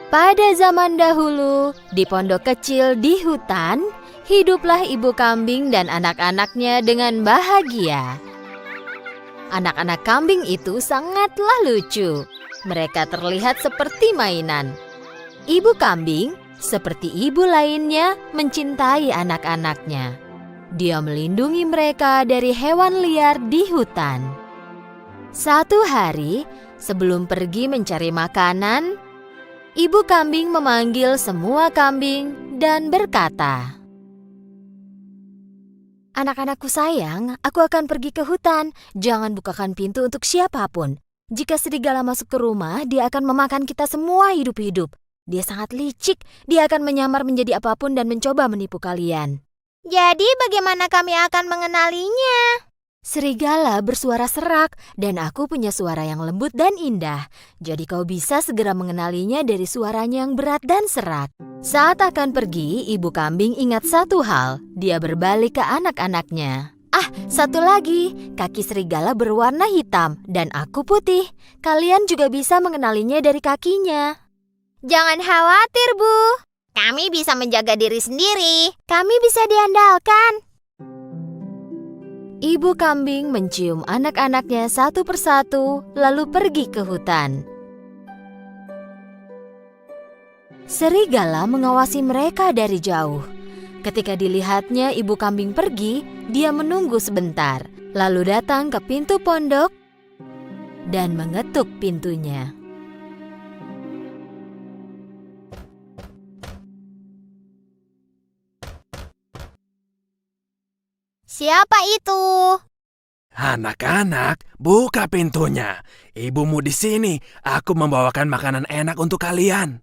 Pada zaman dahulu, di pondok kecil di hutan, hiduplah ibu kambing dan anak-anaknya dengan bahagia. Anak-anak kambing itu sangatlah lucu. Mereka terlihat seperti mainan. Ibu kambing, seperti ibu lainnya, mencintai anak-anaknya. Dia melindungi mereka dari hewan liar di hutan. Suatu hari, sebelum pergi mencari makanan, ibu kambing memanggil semua kambing dan berkata, "Anak-anakku sayang, aku akan pergi ke hutan. Jangan bukakan pintu untuk siapapun. Jika serigala masuk ke rumah, dia akan memakan kita semua hidup-hidup. Dia sangat licik, dia akan menyamar menjadi apapun dan mencoba menipu kalian." Jadi bagaimana kami akan mengenalinya? Serigala bersuara serak dan aku punya suara yang lembut dan indah. Jadi kau bisa segera mengenalinya dari suaranya yang berat dan serak. Saat akan pergi, ibu kambing ingat satu hal. Dia berbalik ke anak-anaknya. Satu lagi, kaki serigala berwarna hitam dan aku putih. Kalian juga bisa mengenalinya dari kakinya. Jangan khawatir, Bu. Kami bisa menjaga diri sendiri. Kami bisa diandalkan. Ibu kambing mencium anak-anaknya satu persatu, lalu pergi ke hutan. Serigala mengawasi mereka dari jauh. Ketika dilihatnya ibu kambing pergi, dia menunggu sebentar, lalu datang ke pintu pondok dan mengetuk pintunya. Siapa itu? Anak-anak, buka pintunya. Ibumu di sini. Aku membawakan makanan enak untuk kalian.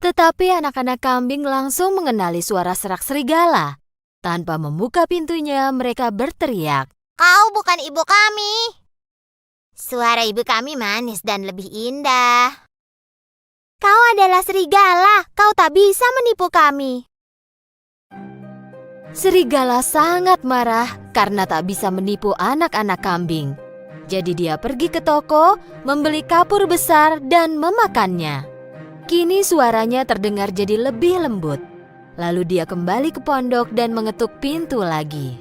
Tetapi anak-anak kambing langsung mengenali suara serak serigala. Tanpa membuka pintunya, mereka berteriak, Kau bukan ibu kami. Suara ibu kami manis dan lebih indah. Kau adalah serigala. Kau tak bisa menipu kami. Serigala sangat marah karena tak bisa menipu anak-anak kambing. Jadi dia pergi ke toko, membeli kapur besar dan memakannya. Kini suaranya terdengar jadi lebih lembut. Lalu dia kembali ke pondok dan mengetuk pintu lagi.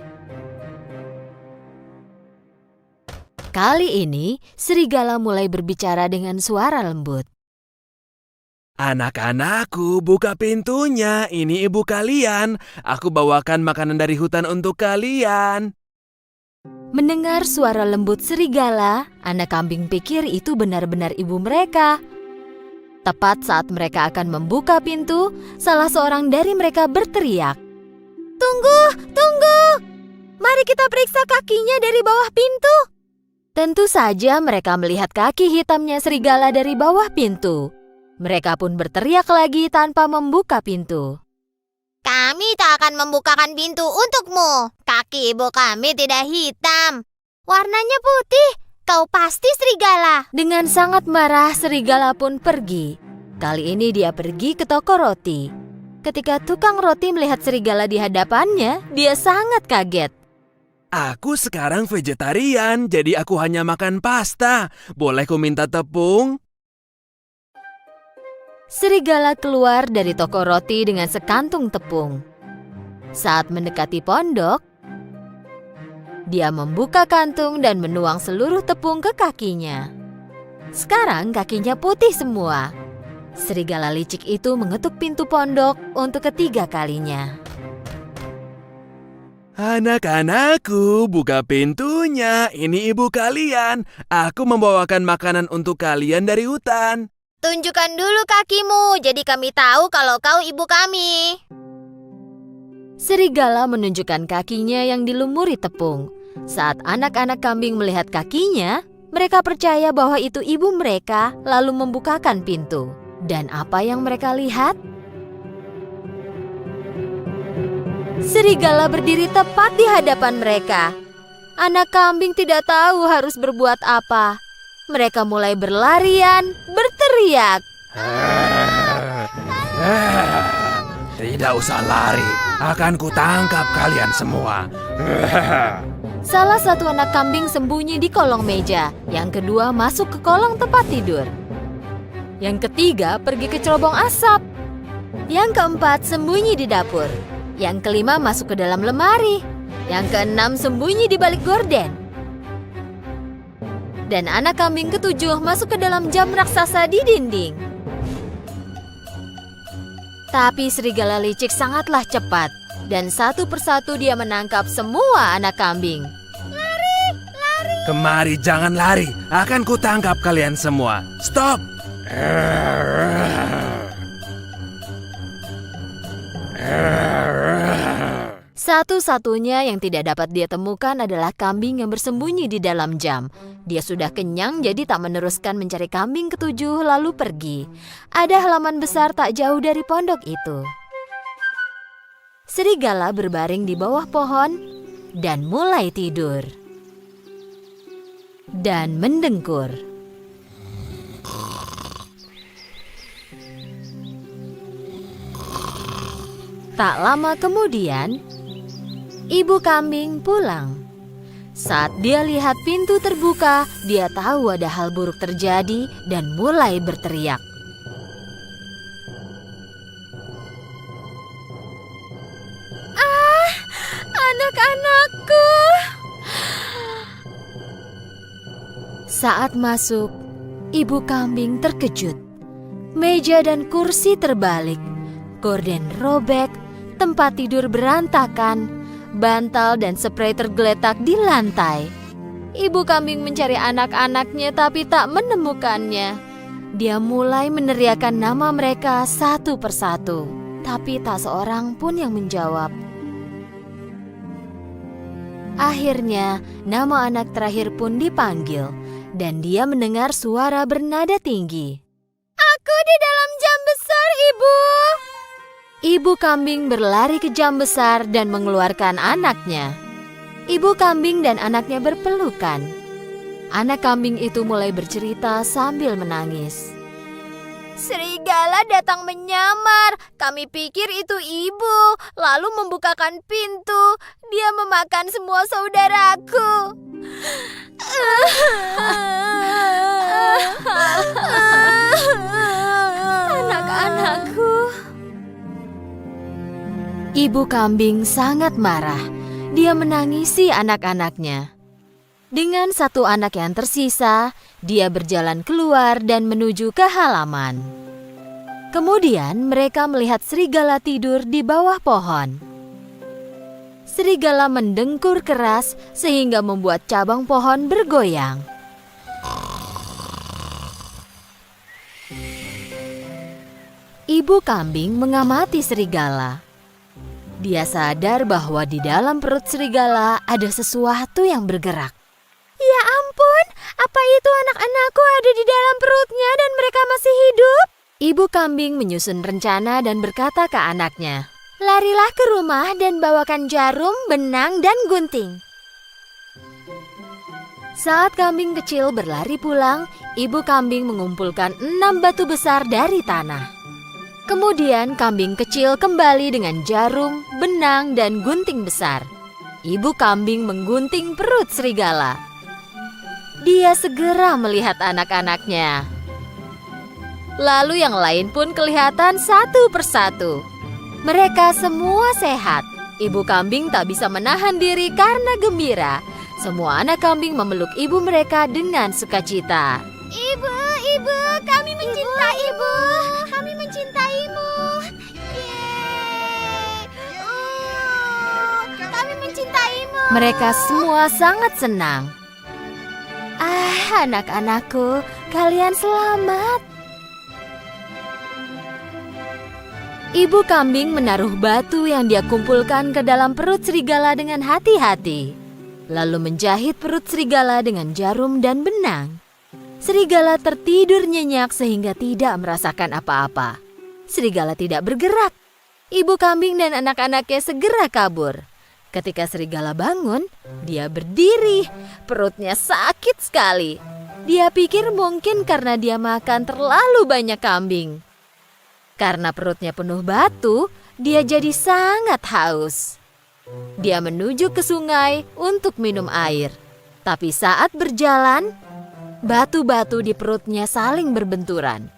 Kali ini, serigala mulai berbicara dengan suara lembut. Anak-anakku, buka pintunya. Ini ibu kalian. Aku bawakan makanan dari hutan untuk kalian. Mendengar suara lembut serigala, anak kambing pikir itu benar-benar ibu mereka. Tepat saat mereka akan membuka pintu, salah seorang dari mereka berteriak, Tunggu! Mari kita periksa kakinya dari bawah pintu. Tentu saja mereka melihat kaki hitamnya serigala dari bawah pintu. Mereka pun berteriak lagi tanpa membuka pintu. Kami tak akan membukakan pintu untukmu. Kaki ibu kami tidak hitam. Warnanya putih. Kau pasti serigala. Dengan sangat marah, serigala pun pergi. Kali ini dia pergi ke toko roti. Ketika tukang roti melihat serigala di hadapannya, dia sangat kaget. Aku sekarang vegetarian, jadi aku hanya makan pasta. Boleh ku minta tepung? Serigala keluar dari toko roti dengan sekantung tepung. Saat mendekati pondok, dia membuka kantung dan menuang seluruh tepung ke kakinya. Sekarang kakinya putih semua. Serigala licik itu mengetuk pintu pondok untuk ketiga kalinya. Anak-anakku, buka pintunya. Ini ibu kalian. Aku membawakan makanan untuk kalian dari hutan. Tunjukkan dulu kakimu, jadi kami tahu kalau kau ibu kami. Serigala menunjukkan kakinya yang dilumuri tepung. Saat anak-anak kambing melihat kakinya, mereka percaya bahwa itu ibu mereka, lalu membukakan pintu. Dan apa yang mereka lihat? Serigala berdiri tepat di hadapan mereka. Anak kambing tidak tahu harus berbuat apa. Mereka mulai berlarian, berteriak. Tidak usah lari, akan kutangkap kalian semua. Salah satu anak kambing sembunyi di kolong meja, yang kedua masuk ke kolong tempat tidur. Yang ketiga pergi ke cerobong asap. Yang keempat sembunyi di dapur. Yang kelima masuk ke dalam lemari. Yang keenam sembunyi di balik gorden. Dan anak kambing ketujuh masuk ke dalam jam raksasa di dinding. Tapi serigala licik sangatlah cepat. Dan satu persatu dia menangkap semua anak kambing. Kemari, jangan lari. Akan kutangkap kalian semua. Stop! Satu-satunya yang tidak dapat dia temukan adalah kambing yang bersembunyi di dalam jam. Dia sudah kenyang jadi tak meneruskan mencari kambing ketujuh lalu pergi. Ada halaman besar tak jauh dari pondok itu. Serigala berbaring di bawah pohon dan mulai tidur. Dan mendengkur. Tak lama kemudian, ibu kambing pulang. Saat dia lihat pintu terbuka, dia tahu ada hal buruk terjadi dan mulai berteriak. "Ah, anak-anakku!" Saat masuk, ibu kambing terkejut. Meja dan kursi terbalik, gorden robek, tempat tidur berantakan, bantal dan sprei tergeletak di lantai. Ibu kambing mencari anak-anaknya tapi tak menemukannya. Dia mulai meneriakkan nama mereka satu persatu, tapi tak seorang pun yang menjawab. Akhirnya, nama anak terakhir pun dipanggil, dan dia mendengar suara bernada tinggi. "Aku di dalam jam besar, Ibu!" Ibu kambing berlari ke jam besar dan mengeluarkan anaknya. Ibu kambing dan anaknya berpelukan. Anak kambing itu mulai bercerita sambil menangis. "Serigala datang menyamar. Kami pikir itu ibu, lalu membukakan pintu. Dia memakan semua saudaraku." "Anak-anakku." Ibu kambing sangat marah. Dia menangisi anak-anaknya. Dengan satu anak yang tersisa, dia berjalan keluar dan menuju ke halaman. Kemudian mereka melihat serigala tidur di bawah pohon. Serigala mendengkur keras sehingga membuat cabang pohon bergoyang. Ibu kambing mengamati serigala. Dia sadar bahwa di dalam perut serigala ada sesuatu yang bergerak. "Ya ampun, apa itu anak-anakku ada di dalam perutnya dan mereka masih hidup?" Ibu kambing menyusun rencana dan berkata ke anaknya, "Larilah ke rumah dan bawakan jarum, benang, dan gunting." Saat kambing kecil berlari pulang, ibu kambing mengumpulkan 6 batu besar dari tanah. Kemudian kambing kecil kembali dengan jarum, benang, dan gunting besar. Ibu kambing menggunting perut serigala. Dia segera melihat anak-anaknya. Lalu yang lain pun kelihatan satu persatu. Mereka semua sehat. Ibu kambing tak bisa menahan diri karena gembira. Semua anak kambing memeluk ibu mereka dengan sukacita. Ibu, kami mencintai ibu. Kami mencintaimu. Yeay. Kami mencintaimu. Mereka semua sangat senang. "Ah, anak-anakku, kalian selamat." Ibu kambing menaruh batu yang dia kumpulkan ke dalam perut serigala dengan hati-hati, lalu menjahit perut serigala dengan jarum dan benang. Serigala tertidur nyenyak sehingga tidak merasakan apa-apa. Serigala tidak bergerak. Ibu kambing dan anak-anaknya segera kabur. Ketika serigala bangun, dia berdiri. Perutnya sakit sekali. Dia pikir mungkin karena dia makan terlalu banyak kambing. Karena perutnya penuh batu, dia jadi sangat haus. Dia menuju ke sungai untuk minum air. Tapi saat berjalan, batu-batu di perutnya saling berbenturan.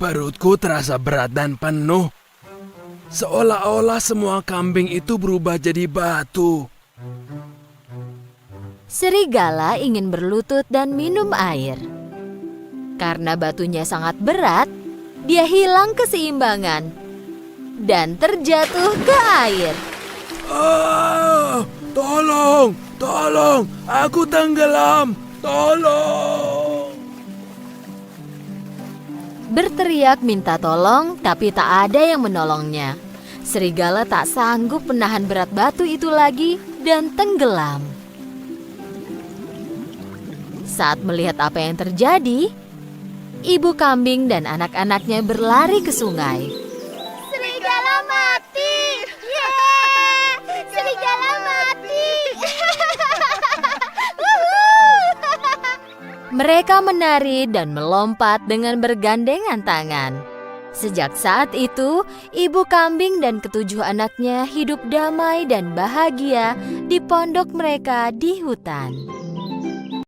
Perutku terasa berat dan penuh. Seolah-olah semua kambing itu berubah jadi batu. Serigala ingin berlutut dan minum air. Karena batunya sangat berat, dia hilang keseimbangan dan terjatuh ke air. Ah, tolong, tolong, aku tenggelam, tolong. Berteriak minta tolong, tapi tak ada yang menolongnya. Serigala tak sanggup menahan berat batu itu lagi dan tenggelam. Saat melihat apa yang terjadi, ibu kambing dan anak-anaknya berlari ke sungai. Serigala mati. Yeay! Serigala mati. Mereka menari dan melompat dengan bergandengan tangan. Sejak saat itu, ibu kambing dan ketujuh anaknya hidup damai dan bahagia di pondok mereka di hutan.